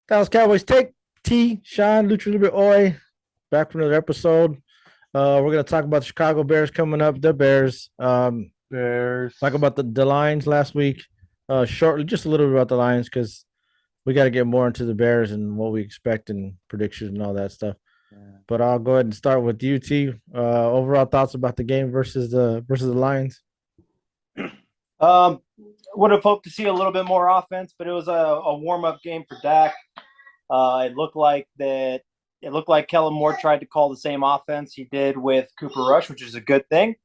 Dallas Cowboys take T. Sean Lucha Libre Oi back for another episode. We're gonna talk about the Chicago Bears coming up. The Bears. Bears. Talk about the Lions last week. Shortly, just a little bit about the Lions because we got to get more into the Bears and what we expect and predictions and all that stuff. But I'll go ahead and start with you, T. Overall thoughts about the game versus the Lions. Would have hoped to see a little bit more offense, but it was a warm up game for Dak. It looked like Kellen Moore tried to call the same offense he did with Cooper Rush, which is a good thing.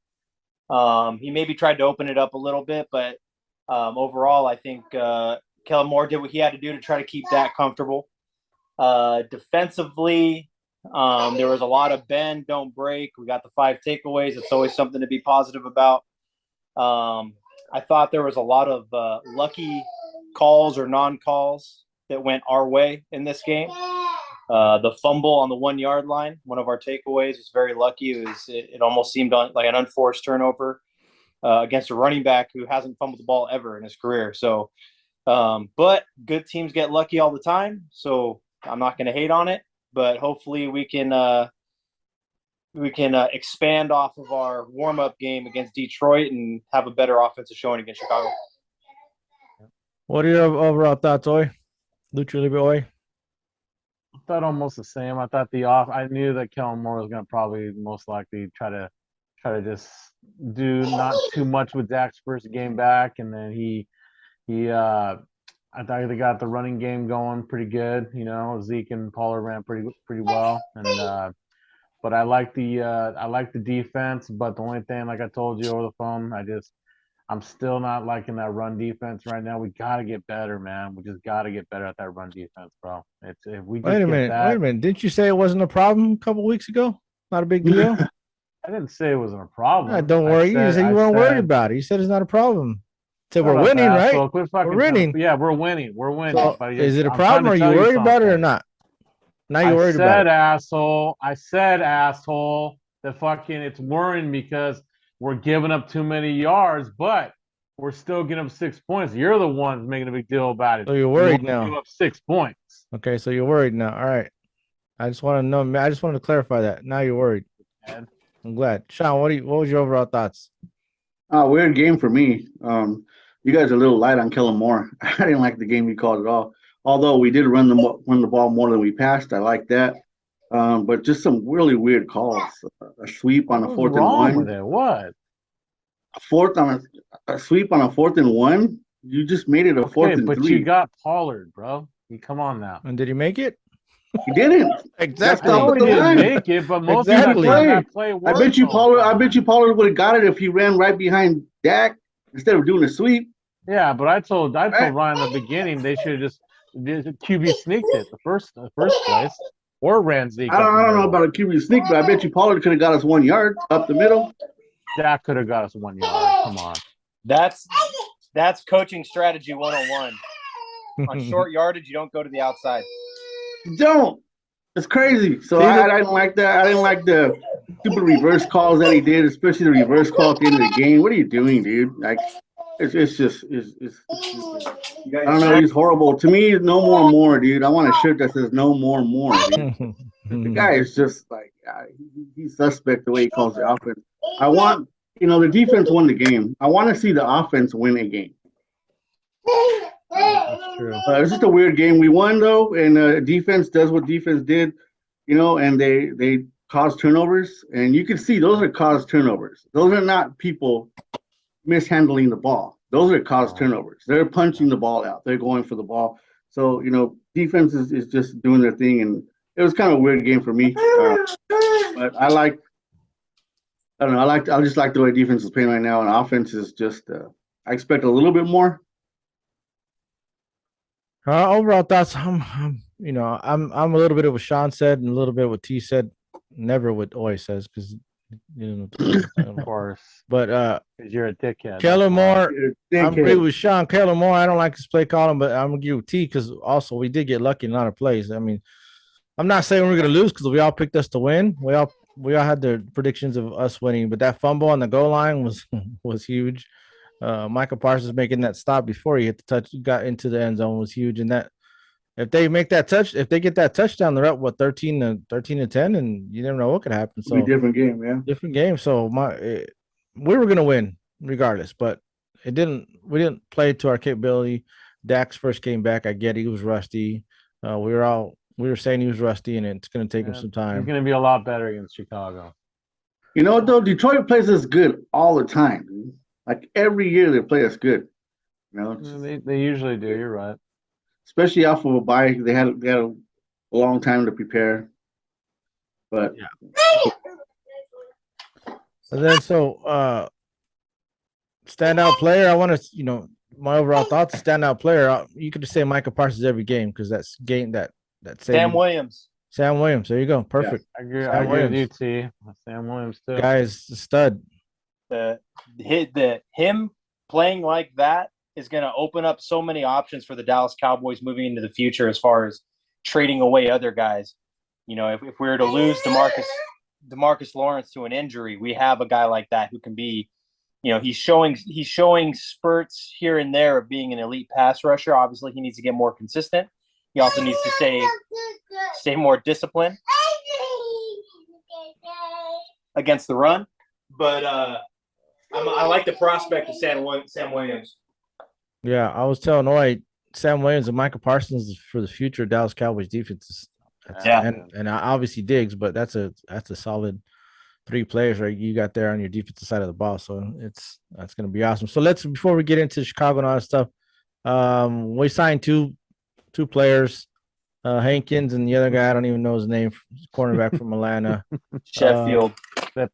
He maybe tried to open it up a little bit, but overall, I think Kellen Moore did what he had to do to try to keep Dak comfortable. Defensively, there was a lot of bend, don't break. We got the 5 takeaways. It's always something to be positive about. I thought there was a lot of lucky calls or non-calls that went our way in this game. The fumble on the 1-yard line, one of our takeaways, was very lucky. It almost seemed like an unforced turnover against a running back who hasn't fumbled the ball ever in his career. So, but good teams get lucky all the time. So I'm not going to hate on it, but hopefully we can expand off of our warm-up game against Detroit and have a better offensive showing against Chicago. What are your overall thoughts, Oi? Lucha Libre Oi? I thought almost the same. I knew that Kellen Moore was going to probably most likely try to just do not too much with Dak's first game back, and then I thought they got the running game going pretty good. You know, Zeke and Pollard ran pretty well, and but I like the defense. But the only thing, like I told you over the phone, I'm still not liking that run defense right now. We got to get better, man. We just got to get better at that run defense, bro. If we just Wait a minute. Didn't you say it wasn't a problem a couple weeks ago? Not a big deal. I didn't say it wasn't a problem. Don't worry. You said you weren't worried about it. You said it's not a problem. So we're winning, right? We're winning. Yeah, we're winning. We're winning. So is it a problem? Are you worried about it or not? Now you're worried about it. I said, asshole, that fucking it's worrying because we're giving up too many yards, but we're still getting up 6 points. You're the ones making a big deal about it. So you're worried now. Give up 6 points. Okay, so you're worried now. All right. I just want to know. I just wanted to clarify that. Now you're worried. I'm glad. Sean, what was your overall thoughts? Weird game for me. You guys are a little light on Kellen Moore. I didn't like the game he called at all. Although we did run the ball more than we passed, I like that. But just some really weird calls. A sweep on a 4th and 1. With it? What? A sweep on a 4th and 1. You just made it a 4th and 3. But you got Pollard, bro. Come on now. And did he make it? He didn't. Exactly. He didn't make it, but most of that play worked. I bet you Pollard would have got it if he ran right behind Dak instead of doing a sweep. Yeah, but I told Ryan in the beginning they should have just QB sneaked it the first place, or ran Zeke. I don't know about a QB sneak, but I bet you Pollard could have got us 1 yard up the middle. Dak could have got us 1 yard. Come on. That's coaching strategy 101. On short yardage, you don't go to the outside. Don't. It's crazy. So I didn't like that. I didn't like the stupid reverse calls that he did, especially the reverse call at the end of the game. What are you doing, dude? Like, it's just I don't know. He's horrible. To me, no more, dude. I want a shirt that says no more, dude. The guy is just like he's suspect the way he calls the offense. I want, the defense won the game. I want to see the offense win a game. That's true. It's just a weird game. We won though, and defense does what defense did, and they caused turnovers, and you can see those are caused turnovers. Those are not people mishandling the ball. Those are caused turnovers. They're punching the ball out. They're going for the ball. So defense is just doing their thing, and it was kind of a weird game for me. But I just like the way defense is playing right now, and offense is just. I expect a little bit more. Overall thoughts. I'm a little bit of what Sean said and a little bit what T said. Never what Oi says because of course. But you're a dickhead. Kellen Moore. I agree with Sean. Kellen Moore. I don't like his play calling, but I'm gonna give you T because also we did get lucky in a lot of plays. I mean, I'm not saying we're gonna lose because we all picked us to win. We all had the predictions of us winning, but that fumble on the goal line was huge. Michael Parsons making that stop before he hit the touch, got into the end zone was huge, and that if they make that if they get that touchdown, they're up what 13-10, and you never know what could happen. It'll be So a different game, yeah. different game. So we were gonna win regardless, but it didn't. We didn't play to our capability. Dax first came back. I get he was rusty. We were saying he was rusty, and it's gonna take him some He's time. going to be a lot better against Chicago. You know, though, Detroit plays us good all the time. Dude. Like every year they play us good. You know, They usually do. You're right. especially off of a bye. They had a long time to prepare. But yeah. And then standout player. I want to, my overall thoughts. Standout player. You could just say Micah Parsons every game because that's game that Sam Williams. Sam Williams. There you go. Perfect. Yeah, I agree with you, T. Sam Williams too. Guy's a stud. Him playing like that is going to open up so many options for the Dallas Cowboys moving into the future as far as trading away other guys. If we were to lose DeMarcus Lawrence to an injury, we have a guy like that who can be, he's showing spurts here and there of being an elite pass rusher. Obviously, he needs to get more consistent. He also needs to stay more disciplined against the run. But I like the prospect of Sam Williams. Yeah, I was telling Roy, Sam Williams and Micah Parsons for the future Dallas Cowboys defense. And obviously Diggs, but that's a solid 3 players right you got there on your defensive side of the ball. So that's going to be awesome. So before we get into Chicago and all that stuff, we signed two players, Hankins and the other guy, I don't even know his name, cornerback from Atlanta. Sheffield. That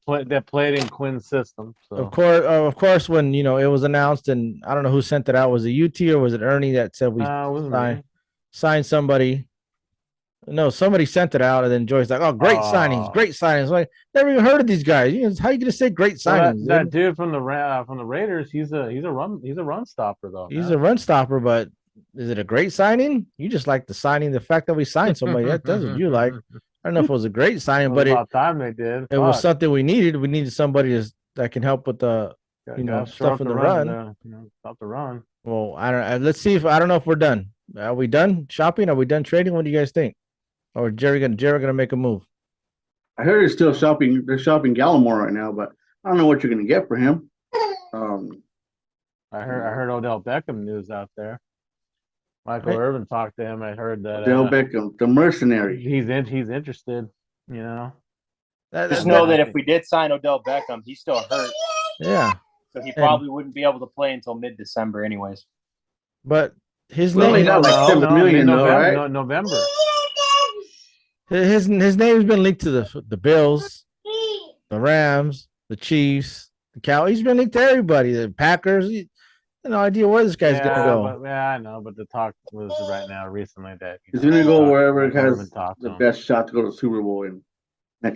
played in Quinn's system. So. Of course, when it was announced, and I don't know who sent it out. Was it UT or was it Ernie that said we signed somebody? No, somebody sent it out, and then Joy's like, "Oh, great signings! Like, never even heard of these guys. How are you gonna say great signings?" That dude from the Raiders, he's a run stopper though. He's a run stopper, but is it a great signing? You just like the signing, the fact that we signed somebody. That does what you like. I don't know if it was a great signing, but about time they did. It was something we needed. We needed somebody that can help with the stuff in the run. Stop the run. Well, I don't. Let's see I don't know if we're done. Are we done shopping? Are we done trading? What do you guys think? Or Jerry gonna make a move? I heard they're still shopping. They're shopping Gallimore right now, but I don't know what you're gonna get for him. I heard Odell Beckham news out there. Michael Irvin talked to him. I heard that Odell Beckham, the mercenary. He's interested. Just know that if we did sign Odell Beckham, he's still hurt. Yeah. So he probably wouldn't be able to play until mid-December, anyways. But his name he got like $7 million, right? November. His name's been linked to the Bills, the Rams, the Chiefs, the Cowboys. He's been linked to everybody. The Packers. No idea where this guy's gonna go. I know, but the talk was right now recently that he's gonna go wherever it has the best shot to go to the Super Bowl in.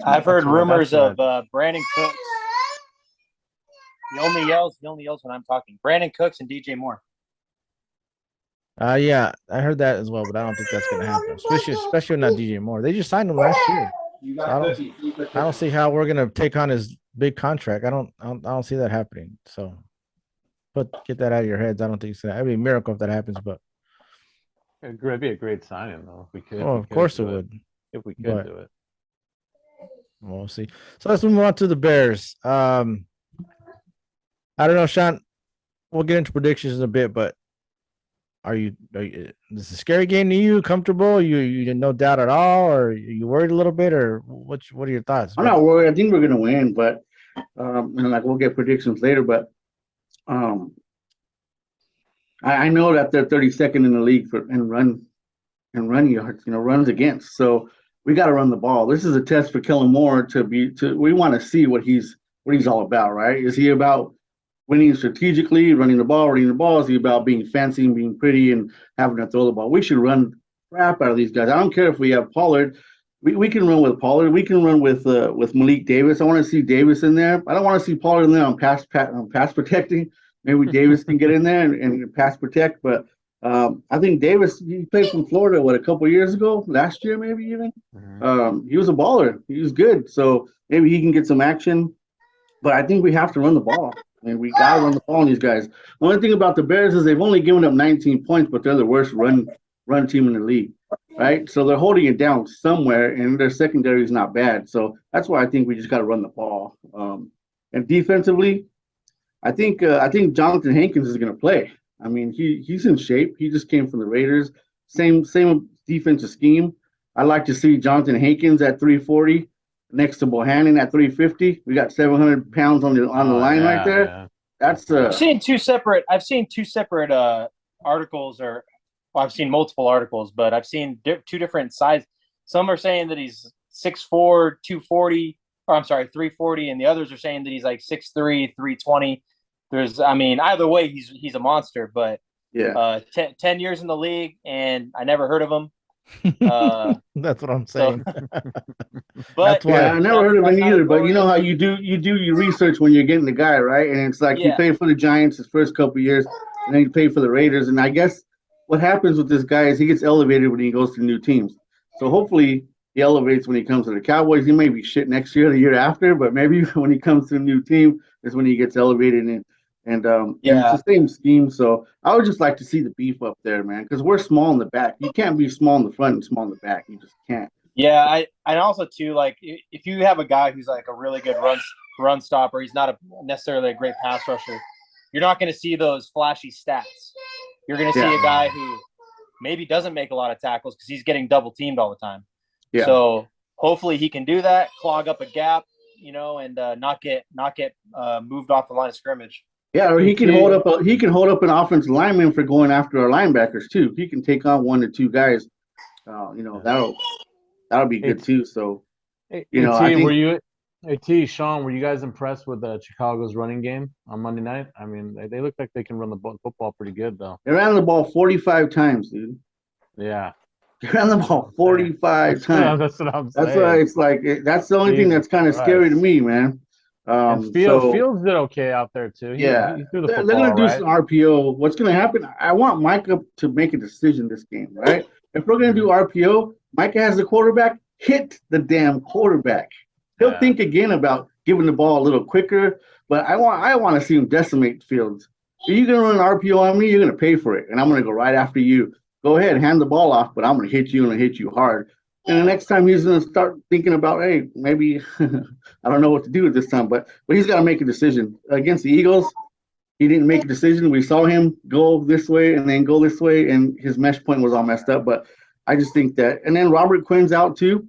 I've heard rumors of Brandon Cooks. He only yells when I'm talking. Brandon Cooks and DJ Moore. Yeah, I heard that as well, but I don't think that's gonna happen. Especially not DJ Moore. They just signed him last year. I don't see how we're gonna take on his big contract. I don't see that happening. So, but get that out of your heads. I don't think it's it'd be a miracle if that happens, but it'd be a great signing though. If we could. Oh, of course it would. If we could do it. We'll see. So let's move on to the Bears. I don't know, Sean. We'll get into predictions in a bit, but are you is this a scary game to you? Comfortable? You no doubt at all, or are you worried a little bit, or what are your thoughts? I'm not worried. I think we're gonna win, but we'll get predictions later. But I know that they're 32nd in the league in run yards, runs against. So we got to run the ball. This is a test for Kellen Moore we want to see what he's all about, right? Is he about winning strategically, running the ball? Is he about being fancy and being pretty and having to throw the ball? We should run crap out of these guys. I don't care if we have Pollard. We can run with Pollard. We can run with Malik Davis. I want to see Davis in there. I don't want to see Pollard in there on pass protecting. Maybe Davis can get in there and pass protect. But I think Davis, he played from Florida, a couple of years ago, last year maybe even. Mm-hmm. He was a baller. He was good. So maybe he can get some action. But I think we have to run the ball. We got to run the ball on these guys. The only thing about the Bears is they've only given up 19 points, but they're the worst run run team in the league, right? So they're holding it down somewhere, and their secondary is not bad. So that's why I think we just got to run the ball. And defensively, I think Jonathan Hankins is going to play. I mean, he's in shape. He just came from the Raiders. Same defensive scheme. I like to see Jonathan Hankins at 340 next to Bohannon at 350. We got 700 pounds on the line right there. Yeah. That's I've seen two separate articles, or well, I've seen multiple articles, but I've seen two different sizes. Some are saying that he's 6'4", 240, or I'm sorry, 340, and the others are saying that he's like 6'3", 320. Either way, he's a monster. But yeah. 10 years in the league, and I never heard of him. That's what I'm saying. But that's why I never heard of him either. But you know how you do your research when you're getting the guy, right? And it's like he played for the Giants his first couple of years, and then he played for the Raiders. And I guess what happens with this guy is he gets elevated when he goes to new teams. So hopefully he elevates when he comes to the Cowboys. He may be shit next year, the year after, but maybe when he comes to a new team is when he gets elevated. And it's the same scheme. So I would just like to see the beef up there, man, because we're small in the back. You can't be small in the front and small in the back. You just can't. Yeah, and also too, like if you have a guy who's like a really good run stopper, he's not necessarily a great pass rusher. You're not going to see those flashy stats. You're going to see a guy who maybe doesn't make a lot of tackles because he's getting double teamed all the time. Yeah. So hopefully he can do that, clog up a gap, and not get moved off the line of scrimmage. Yeah, or he can hold up an offensive lineman for going after our linebackers too. He can take on 1 to 2 guys. That'll be good too. So, I think Sean, were you guys impressed with Chicago's running game on Monday night? I mean, they look like they can run the football pretty good though. They ran the ball 45 times, dude. Yeah. They ran the ball 45 times. That's what I'm saying. That's why it's like that's the only thing that's kind of scary to me, man. Fields did okay out there too. He threw the football, they're going to do some RPO. What's going to happen? I want Micah to make a decision this game, right? If we're going to do RPO, Micah has the quarterback. Hit the damn quarterback. He'll think again about giving the ball a little quicker. But I want to see him decimate Fields. If you're going to run an RPO on me, you're going to pay for it, and I'm going to go right after you. Go ahead, hand the ball off, but I'm going to hit you and hit you hard. And the next time he's going to start thinking about, hey, maybe I don't know what to do with this time, but he's got to make a decision. Against the Eagles, he didn't make a decision. We saw him go this way and then go this way, and his mesh point was all messed up. But I just think that – and then Robert Quinn's out too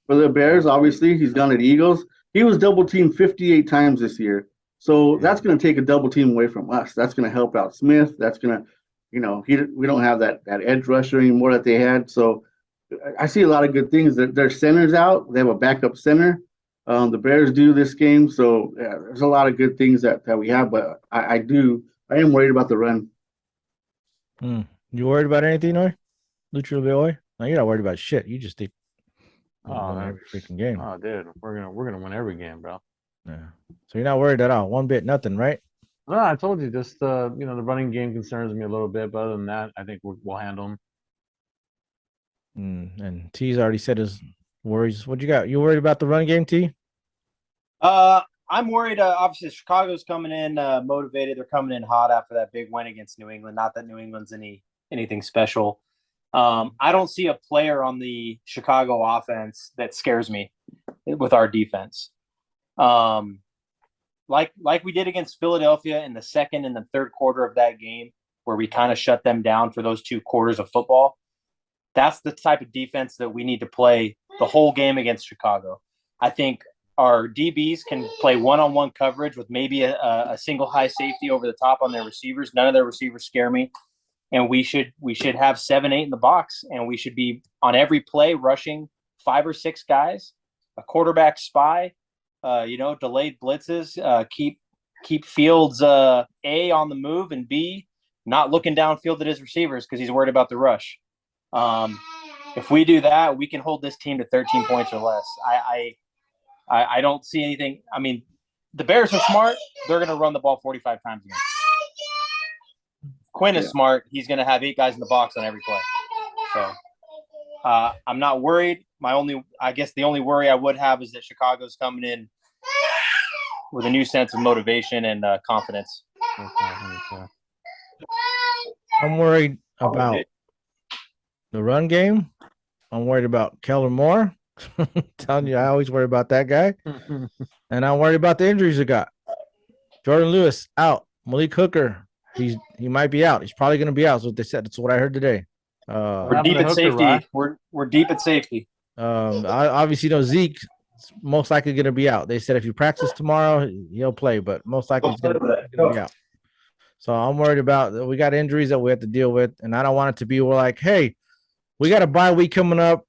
for the Bears. Obviously, he's gone to the Eagles. He was double-teamed 58 times this year. So that's going to take a double team away from us. That's going to help out Smith. That's going to – we don't have that edge rusher anymore that they had. So – I see a lot of good things. Their center's out. They have a backup center. The Bears do this game. So there's a lot of good things that we have. But I am worried about the run. You worried about anything, Noy? Lucho Boy? No, you're not worried about shit. You just think every freaking game. Oh, dude, we're gonna win every game, bro. Yeah. So you're not worried at all. One bit, nothing, right? No, I told you. Just the running game concerns me a little bit. But other than that, I think we'll handle them. And T's already said his worries. What you got? You worried about the run game, T? I'm worried. Obviously, Chicago's coming in motivated. They're coming in hot after that big win against New England. Not that New England's anything special. I don't see a player on the Chicago offense that scares me with our defense. Like we did against Philadelphia in the second and the third quarter of that game, where we kind of shut them down for those 2 quarters of football. That's the type of defense that we need to play the whole game against Chicago. I think our DBs can play one-on-one coverage with maybe a single high safety over the top on their receivers. None of their receivers scare me. And we should have 7-8 in the box, and we should be on every play rushing 5 or 6 guys, a quarterback spy, delayed blitzes, keep Fields A on the move, and B not looking downfield at his receivers because he's worried about the rush. If we do that, we can hold this team to 13 points or less. I don't see anything. I mean, the Bears are smart. They're going to run the ball 45 times again. Quinn is smart. He's going to have 8 guys in the box on every play. So I'm not worried. The only worry I would have is that Chicago's coming in with a new sense of motivation and confidence. I'm worried about The run game, I'm worried about Kellen Moore. Telling you, I always worry about that guy. And I'm worried about the injuries we got. Jordan Lewis out. Malik Hooker, he might be out. He's probably going to be out. That's what they said. That's what I heard today. We're deep at safety. Right? We're deep at safety. I obviously know Zeke most likely going to be out. They said if you practice tomorrow, he'll play, but most likely he's going to be out. So I'm worried about we got injuries that we have to deal with, and I don't want it to be we're like, hey, we got a bye week coming up.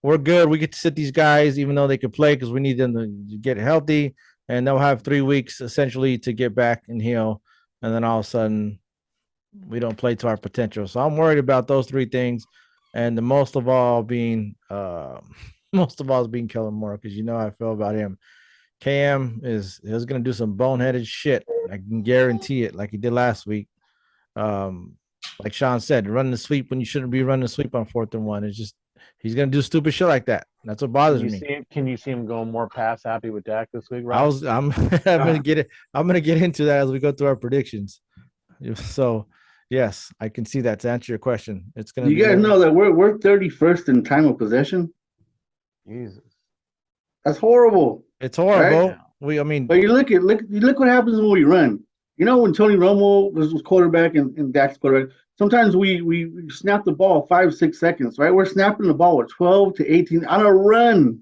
We're good. We get to sit these guys even though they could play because we need them to get healthy, and they'll have 3 weeks essentially to get back and heal, and then all of a sudden we don't play to our potential. So I'm worried about those 3 things, and the most of all being Kellen Moore because you know how I feel about him. Cam is going to do some boneheaded shit. I can guarantee it, like he did last week. Like Sean said, running the sweep when you shouldn't be running the sweep on 4th and 1. It's just he's going to do stupid shit like that. That's what bothers me. Can you see him going more pass happy with Dak this week? Right? I'm going to get into that as we go through our predictions. So, yes, I can see that. To answer your question, it's going to. You guys know that we're 31st in time of possession. Jesus, that's horrible. It's horrible. Right? But you look what happens when we run. You know, when Tony Romo was quarterback and Dak's quarterback, sometimes we snap the ball 5-6 seconds, right? We're snapping the ball with 12 to 18 on a run.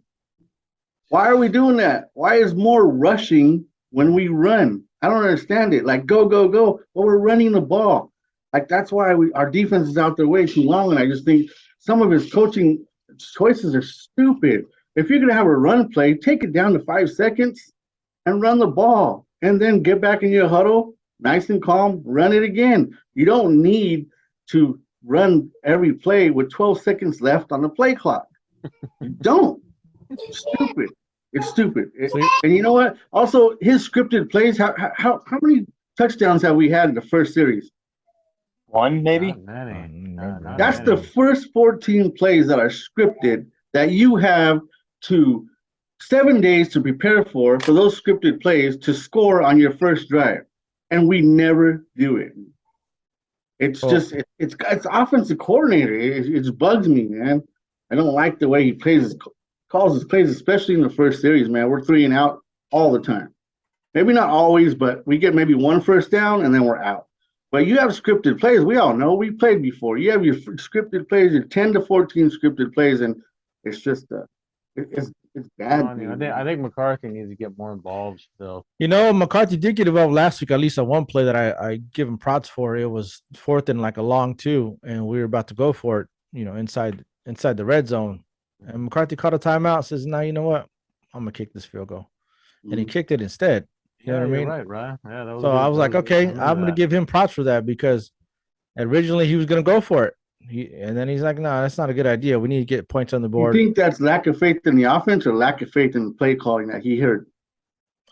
Why are we doing that? Why is more rushing when we run? I don't understand it. Like, go, go, go. Well, we're running the ball. Like, that's why our defense is out there way too long. And I just think some of his coaching choices are stupid. If you're going to have a run play, take it down to 5 seconds and run the ball. And then get back in your huddle, nice and calm, run it again. You don't need to run every play with 12 seconds left on the play clock. You don't. It's stupid. It's stupid. And you know what? Also, his scripted plays, how many touchdowns have we had in the first series? 1, maybe? That's the first 14 plays that are scripted that you have to 7 days to prepare for those scripted plays to score on your first drive. And we never do it. It's just it's offensive coordinator. It bugs me, man. I don't like the way he calls his plays, especially in the first series, man. We're 3 and out all the time. Maybe not always, but we get maybe 1 first down and then we're out. But you have scripted plays. We all know we played before. You have your scripted plays, your 10 to 14 scripted plays, and it's just it's bad. I think McCarthy needs to get more involved still. You know, McCarthy did get involved last week, at least on one play that I give him props for. It was 4th and like a long 2, and we were about to go for it, you know, inside the red zone. And McCarthy caught a timeout, says, "Now, you know what? I'm going to kick this field goal." And he kicked it instead. You know what I mean? Right. Yeah, that was so I was like, okay, I'm going to give him props for that because originally he was going to go for it. And then he's like, no, that's not a good idea. We need to get points on the board. You think that's lack of faith in the offense or lack of faith in the play calling that he heard?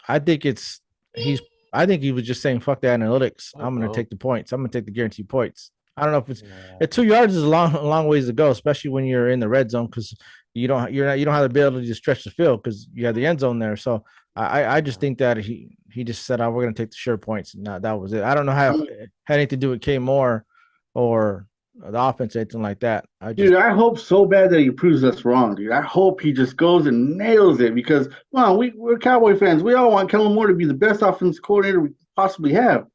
I think I think he was just saying, fuck the analytics. I'm going to take the points. I'm going to take the guaranteed points. I don't know if it's 2 yards is a long ways to go, especially when you're in the red zone because you don't have the ability to stretch the field because you have the end zone there. So I just think that he just said, "Oh, we're going to take the sure points." And that was it. I don't know how it had anything to do with K Moore or the offense, anything like that. Dude, I hope so bad that he proves us wrong, dude. I hope he just goes and nails it because, well, we're Cowboy fans. We all want Kellen Moore to be the best offense coordinator we possibly have,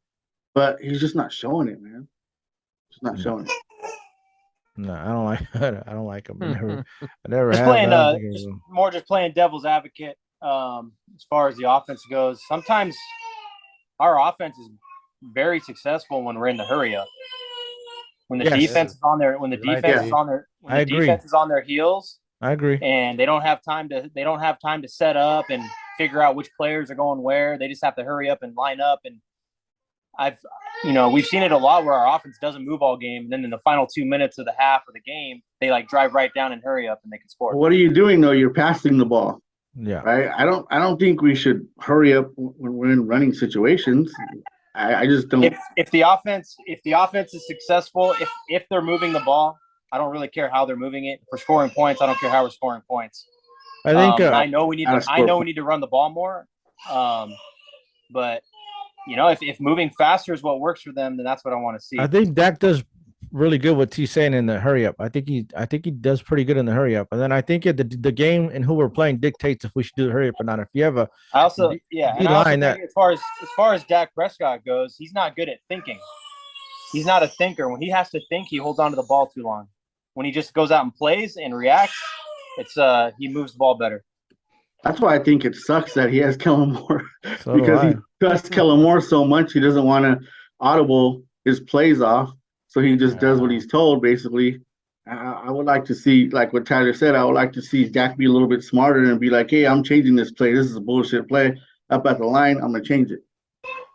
but he's just not showing it, man. Just not showing it. No, I don't like. I don't like him. I never just have. Just playing devil's advocate. As far as the offense goes, sometimes our offense is very successful when we're in the hurry up. When the defense is on defense is on their heels. I agree. And they don't have time to set up and figure out which players are going where. They just have to hurry up and line up. And we've seen it a lot where our offense doesn't move all game, and then in the final 2 minutes of the half of the game, they like drive right down and hurry up and they can score. What are you doing though? You're passing the ball. Yeah. Right. I don't think we should hurry up when we're in running situations. I just don't. If the offense is successful, if they're moving the ball, I don't really care how they're moving it. If we're scoring points, I don't care how we're scoring points. I think I know we need to run the ball more. But if moving faster is what works for them, then that's what I want to see. I think Dak does really good what T's saying in the hurry up. I think he does pretty good in the hurry up. And then I think the game and who we're playing dictates if we should do the hurry up or not. If you have a I also D and I also line think that as far as Dak Prescott goes, he's not good at thinking. He's not a thinker. When he has to think, he holds on to the ball too long. When he just goes out and plays and reacts, it's he moves the ball better. That's why I think it sucks that he has Kellen Moore So because he trusts Kellen Moore so much. He doesn't want to audible his plays off, so he just does what he's told. Basically, I would like to see, like what Tyler said, I would like to see Dak be a little bit smarter and be like, "Hey, I'm changing this play. This is a bullshit play. Up at the line, I'm gonna change it."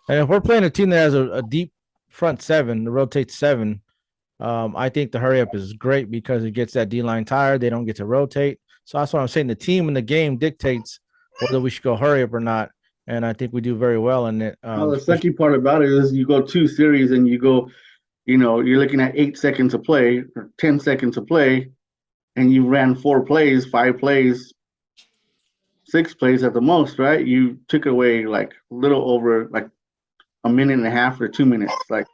And if we're playing a team that has a deep front seven, that rotates seven, I think the hurry up is great because it gets that D line tired. They don't get to rotate. So that's what I'm saying. The team in the game dictates whether we should go hurry up or not. And I think we do very well in it. Well, the sucky part about it is you go 2 series and you go, you're looking at 8 seconds of play or 10 seconds of play, and you ran 4 plays, 5 plays, 6 plays at the most, right? You took away like a little over like a minute and a half or 2 minutes. Like,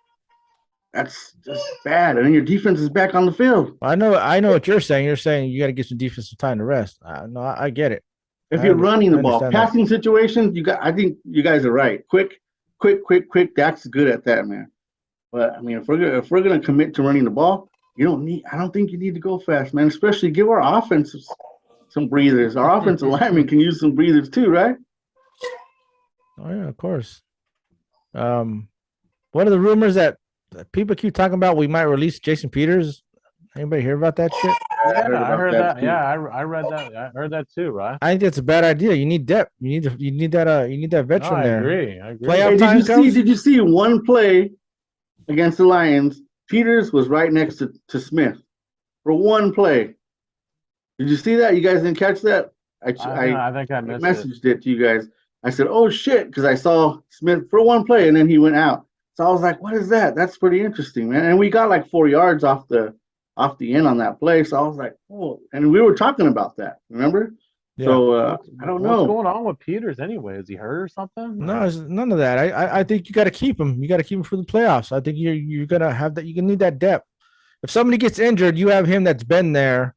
that's just bad. And then your defense is back on the field. I know what you're saying. You're saying you got to get some defensive time to rest. No, I get it. If you're running the ball, passing situations, I think you guys are right. Quick. Dak's good at that, man. But I mean, if we're gonna commit to running the ball, I don't think you need to go fast, man. Especially give our offense some breathers. Our offensive linemen can use some breathers too, right? Oh yeah, of course. What are the rumors that people keep talking about? We might release Jason Peters. Anybody hear about that shit? Yeah, I heard that. Yeah, I read that. I heard that too, right? I think that's a bad idea. You need depth. You need that veteran there. I agree. Playoff Hey, time did you see one play against the Lions? Peters was right next to Smith for one play. Did you see that? You guys didn't catch that? I think I messaged it to you guys. I said, "Oh shit," because I saw Smith for one play and then he went out. So I was like, "What is that? That's pretty interesting, man." And we got like 4 yards off the end on that play. So I was like, "Oh," and we were talking about that. Remember? Yeah. So I don't know what's going on with Peters anyway. Is he hurt or something? No, it's none of that. I think you got to keep him. You got to keep him for the playoffs. I think you're gonna have that. You can need that depth. If somebody gets injured, you have him that's been there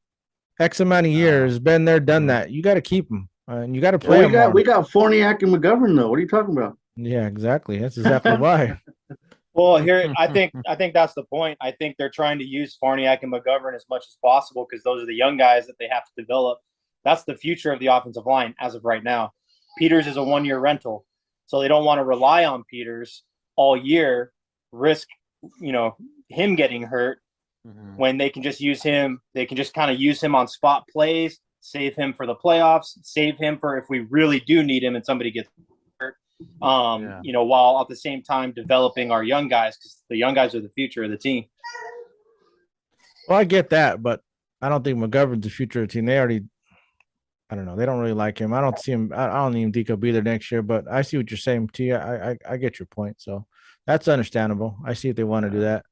X amount of years, been there, done that. You got to keep him, and you got to play him. We got Forniak and McGovern though. What are you talking about? Yeah, exactly. That's exactly why. Well, here I think that's the point. I think they're trying to use Farniak and McGovern as much as possible because those are the young guys that they have to develop. That's the future of the offensive line as of right now. Peters is a 1-year rental, so they don't want to rely on Peters all year, risk him getting hurt when they can just use him. They can just kind of use him on spot plays, save him for the playoffs, save him for if we really do need him and somebody gets hurt. While at the same time developing our young guys because the young guys are the future of the team. Well, I get that, but I don't think McGovern's the future of the team. I don't know. They don't really like him. I don't see him. I don't even think he'll be there next year, but I see what you're saying, T. I get your point. So that's understandable. I see if they want to do that.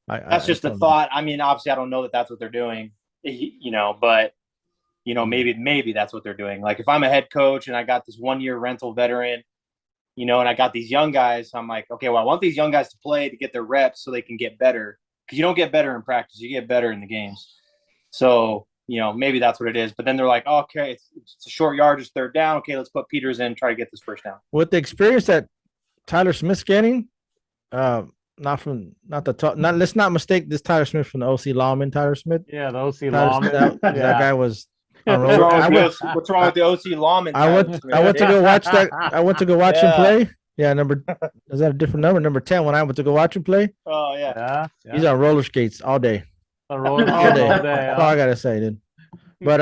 That's just a thought. I mean, obviously I don't know that that's what they're doing, but maybe that's what they're doing. Like if I'm a head coach and I got this 1-year rental veteran, and I got these young guys. I'm like, okay, well, I want these young guys to play to get their reps so they can get better. Because you don't get better in practice, you get better in the games. So, maybe that's what it is. But then they're like, oh, okay, it's a short yardage, third down. Okay, let's put Peters in, try to get this first down. With the experience that Tyler Smith's getting, let's not mistake this Tyler Smith from the OC Lawman Tyler Smith. Yeah, the OC Lawman. That guy was. What's wrong with the OC Lawman? I went to go watch that. I went to go watch him play. Yeah, is that a different number? Number 10 when I went to go watch him play. Oh yeah. He's on roller skates all day. All day. That's all I gotta say, dude. But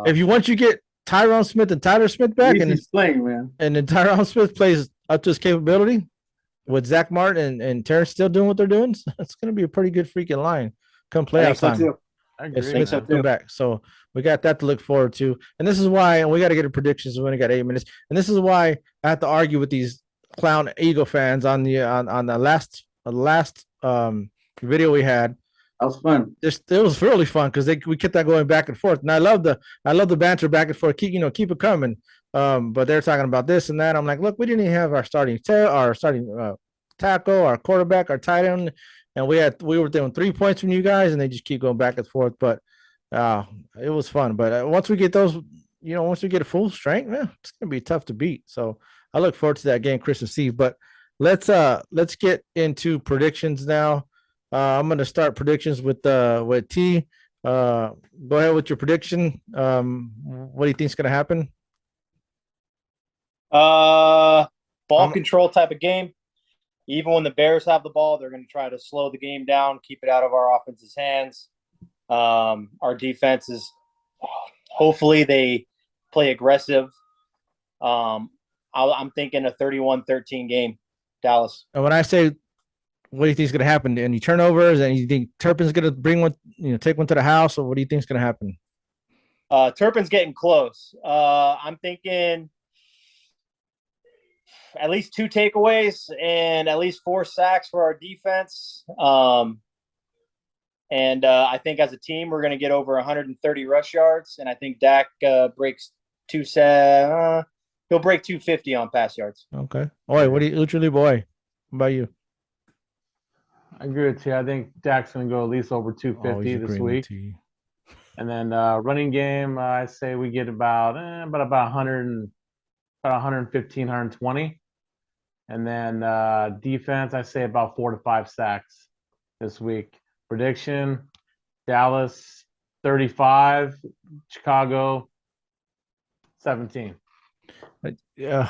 if you get Tyron Smith and Tyler Smith back, and he's playing, man, and then Tyron Smith plays up to his capability with Zach Martin and Terrence still doing what they're doing, it's gonna be a pretty good freaking line come playoff time. I agree. Smith come back, so we got that to look forward to. And this is why, and we got to get a predictions. We only got 8 minutes, and this is why I have to argue with these clown Eagle fans on the last video we had. That was fun. It was really fun because we kept that going back and forth, and I love the banter back and forth. Keep it coming. But they're talking about this and that. I'm like, look, we didn't even have our starting tackle, our quarterback, our tight end, and we were doing 3 points from you guys, and they just keep going back and forth. But it was fun. But once we get those, once we get a full strength, man, it's gonna be tough to beat. So I look forward to that game Christmas Eve. But let's get into predictions now. I'm gonna start predictions with T. Go ahead with your prediction. What do you think is gonna happen? Ball control type of game. Even when the Bears have the ball, they're going to try to slow the game down, keep it out of our offense's hands. Our defense is hopefully they play aggressive. I'm thinking a 31-13 game, Dallas. And when I say what do you think is going to happen? Any turnovers? And you think Turpin's going to bring one, take one to the house, or what do you think is going to happen? Turpin's getting close. I'm thinking at least 2 takeaways and at least 4 sacks for our defense. And I think as a team, we're going to get over 130 rush yards. And I think Dak breaks he'll break 250 on pass yards. Okay. Boy, what do you, literally, boy? What about you? I agree with you. I think Dak's going to go at least over 250 this week. And then running game, I say we get about 115, 120. And then defense, I say about 4 to 5 sacks this week. Prediction, Dallas 35, Chicago 17. Yeah.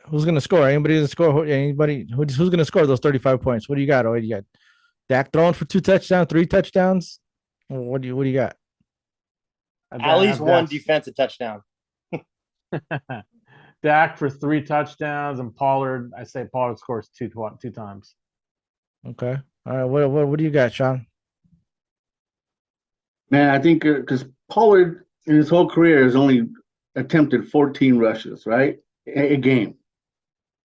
Who's going to score? Anybody going to score? Anybody? Who's going to score those 35 points? What do you got? Oh, you got Dak throwing for 2 touchdowns, 3 touchdowns? What do you got? At least one defensive touchdown. Dak for 3 touchdowns, and Pollard, I say Pollard scores 2 times. Okay. All right. What do you got, Sean? Man, I think because Pollard in his whole career has only attempted 14 rushes, right? A game.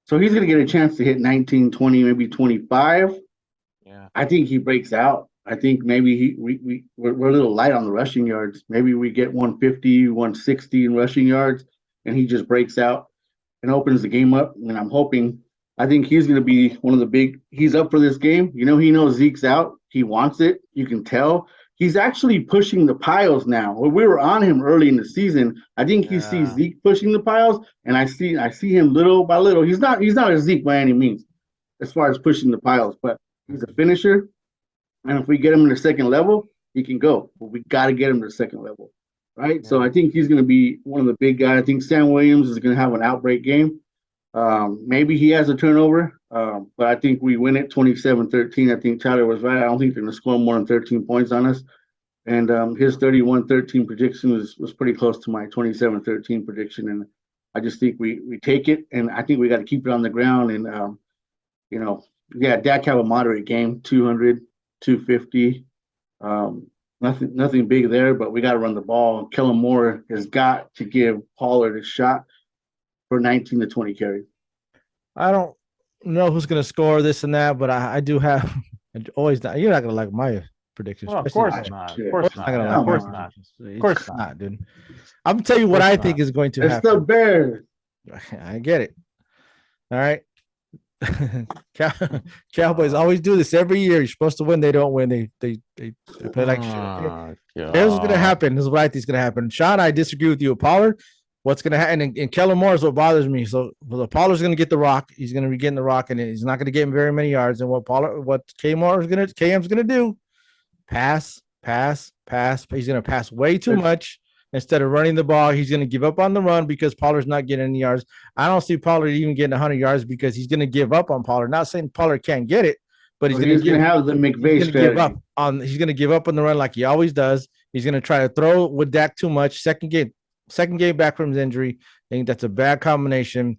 So he's going to get a chance to hit 19, 20, maybe 25. Yeah. I think he breaks out. I think maybe we're a little light on the rushing yards. Maybe we get 150, 160 in rushing yards, and he just breaks out and opens the game up. And I think he's going to be one of the big. He's up for this game. He knows Zeke's out. He wants it. You can tell. He's actually pushing the piles now. When we were on him early in the season, I think he sees Zeke pushing the piles, and I see him little by little. He's not a Zeke by any means, as far as pushing the piles, but he's a finisher. And if we get him in the second level, he can go. But we got to get him to the second level, right? Yeah. So I think he's going to be one of the big guys. I think Sam Williams is going to have an outbreak game. Maybe he has a turnover, but I think we win it 27-13. I think Tyler was right. I don't think they're going to score more than 13 points on us. And his 31-13 prediction was pretty close to my 27-13 prediction. And I just think we take it, and I think we got to keep it on the ground. And, Dak have a moderate game, 200, 250. Nothing big there, but we got to run the ball. Kellen Moore has got to give Pollard a shot for 19 to 20 carries. I don't know who's going to score this and that, but I do have always. You're not going to like my predictions. Well, of course not. Of course not. Of course not. Of course not, dude. I'm gonna tell you what I think is going to happen. It's the Bears. I get it. All right. Cowboys always do this every year. You're supposed to win. They don't win. They play like shit. Here's what's gonna happen. This is what I think is gonna happen. Sean, I disagree with you. Pollard, what's gonna happen? And Kellen Moore is what bothers me. So Pollard's gonna get the rock. He's gonna be getting the rock, and he's not gonna get him very many yards. And what KM's gonna do? Pass. He's gonna pass way too much. Instead of running the ball, he's going to give up on the run because Pollard's not getting any yards. I don't see Pollard even getting 100 yards because he's going to give up on Pollard. Not saying Pollard can't get it, but he's going to have the McVay strategy. He's going to give up on the run like he always does. He's going to try to throw with Dak too much. Second game back from his injury. I think that's a bad combination.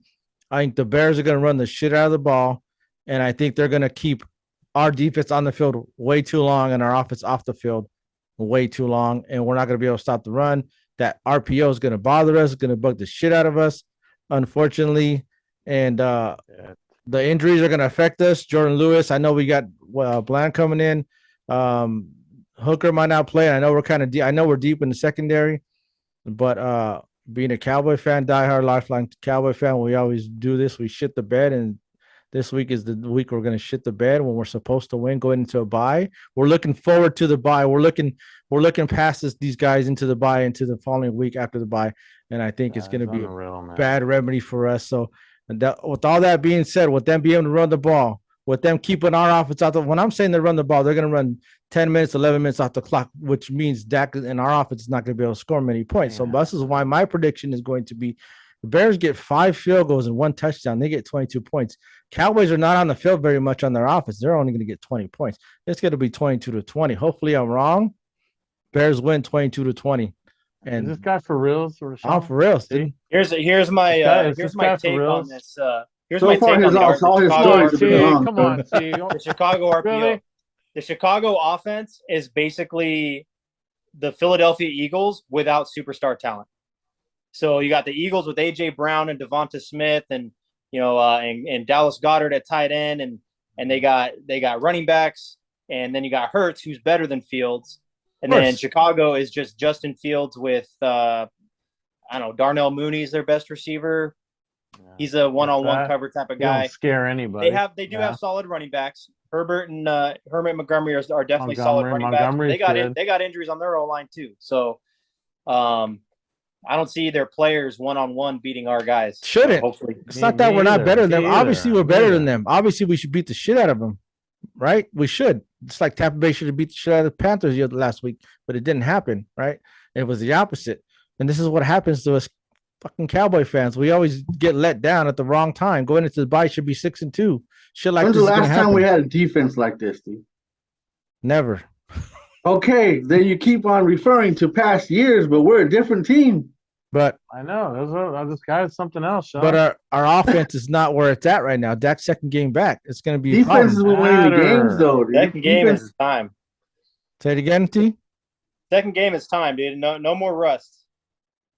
I think the Bears are going to run the shit out of the ball, and I think they're going to keep our defense on the field way too long and our offense off the field way too long, and we're not going to be able to stop the run. That RPO is going to bother us, going to bug the shit out of us, unfortunately. And the injuries are going to affect us. Jordan Lewis, I know we got Bland coming in. Hooker might not play. I know we're kind of deep. I know we're deep in the secondary, but being a Cowboy fan, diehard lifeline Cowboy fan, we always do this. We shit the bed, and This week is the week we're going to shit the bed when we're supposed to win, going into a bye. We're looking forward to the bye. We're looking past these guys into the bye, into the following week after the bye, and I think it's going to be a bad remedy for us. So, with all that being said, with them being able to run the ball, with them keeping our offense out when I'm saying they run the ball, they're going to run 10 minutes, 11 minutes off the clock, which means Dak and our offense is not going to be able to score many points. So this is why my prediction is going to be the Bears get 5 field goals and 1 touchdown. They get 22 points. Cowboys are not on the field very much on their offense. They're only going to get 20 points. It's going to be 22-20. Hopefully I'm wrong. Bears win 22-20. And is this guy for reals? I'm for reals, dude. Here's my take on this. Here's my take on Come on, the Chicago RPO. Really? The Chicago offense is basically the Philadelphia Eagles without superstar talent. So you got the Eagles with AJ Brown and Devonta Smith, and and Dallas Goedert at tight end, and they got running backs, and then you got Hurts, who's better than Fields, and then Chicago is just Justin Fields with Darnell Mooney's their best receiver. Yeah, he's a one-on-one cover type of guy. Don't scare anybody. They do have solid running backs. Herbert and Hermit Montgomery are definitely solid running backs. They got injuries on their O-line too. So I don't see their players one-on-one beating our guys. Shouldn't. Hopefully. It's not that we're not better than them. Obviously, we're better than them. Obviously, we should beat the shit out of them, right? We should. It's like Tampa Bay should have beat the shit out of the Panthers last week, but it didn't happen, right? It was the opposite. And this is what happens to us fucking Cowboy fans. We always get let down at the wrong time. Going into the bye should be 6-2. Shit like When's the last time we had a defense like this, dude? Never. Okay, then you keep on referring to past years, but we're a different team. But I know this guy is something else. Sean. But our offense is not where it's at right now. Dak's second game back. It's going to be defense is winning the games, though. Dude. Second game is time. Say it again, T. Second game is time, dude. No more rust.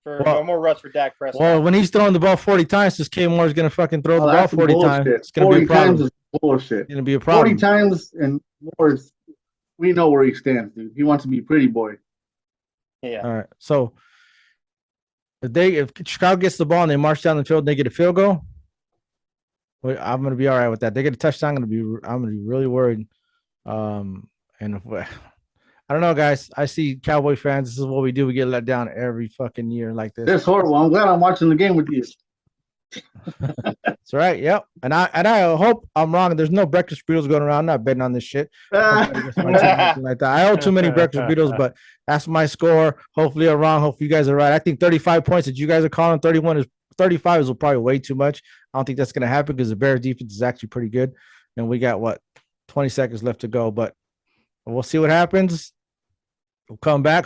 No more rust for Dak Prescott. Well, when he's throwing the ball 40 times, this K Moore is going to fucking throw the ball 40 times. It's going to be a problem. 40 times is bullshit. It's going to be a problem. 40 times and more. We know where he stands, dude. He wants to be pretty boy. Yeah. All right. So if Chicago gets the ball and they march down the field and they get a field goal, I'm going to be all right with that. They get a touchdown, I'm going to be really worried. And I don't know, guys. I see Cowboy fans. This is what we do. We get let down every fucking year like this. That's horrible. I'm glad I'm watching the game with you. That's right. Yep. And I hope I'm wrong. There's no breakfast burritos going around. I'm not betting on this shit. Like that. I owe too many breakfast burritos, but that's my score. Hopefully I'm wrong. Hopefully you guys are right. I think 35 points that you guys are calling 35 is probably way too much. I don't think that's going to happen because the Bears defense is actually pretty good. And we got 20 seconds left to go, but we'll see what happens. We'll come back.